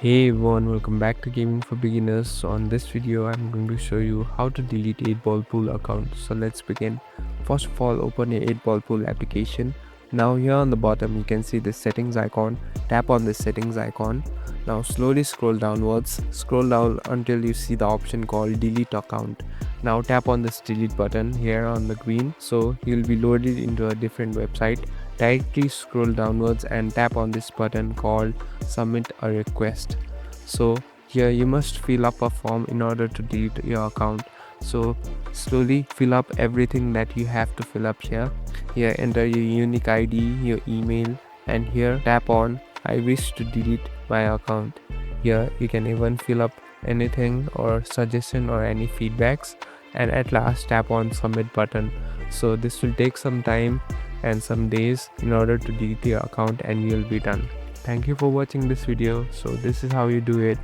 Hey everyone, welcome back to Gaming for Beginners. So on this video, I'm going to show you how to delete 8-ball pool account. So let's begin. First of all, open your 8-ball pool application. Now here on the bottom, you can see the settings icon. Tap on the settings icon. Now slowly scroll downwards. Scroll down until you see the option called delete account. Now tap on this delete button here on the green. So you'll be loaded into a different website. Directly scroll downwards and tap on this button called submit a request. So here you must fill up a form in order to delete your account. So slowly fill up everything that you have to fill up here. Here enter your unique ID, your email, and here tap on I wish to delete my account. Here you can even fill up anything or suggestion or any feedbacks, and at last tap on submit button. So this will take some time and some days in order to delete your account and you'll be done. Thank you for watching this video. So this is how you do it.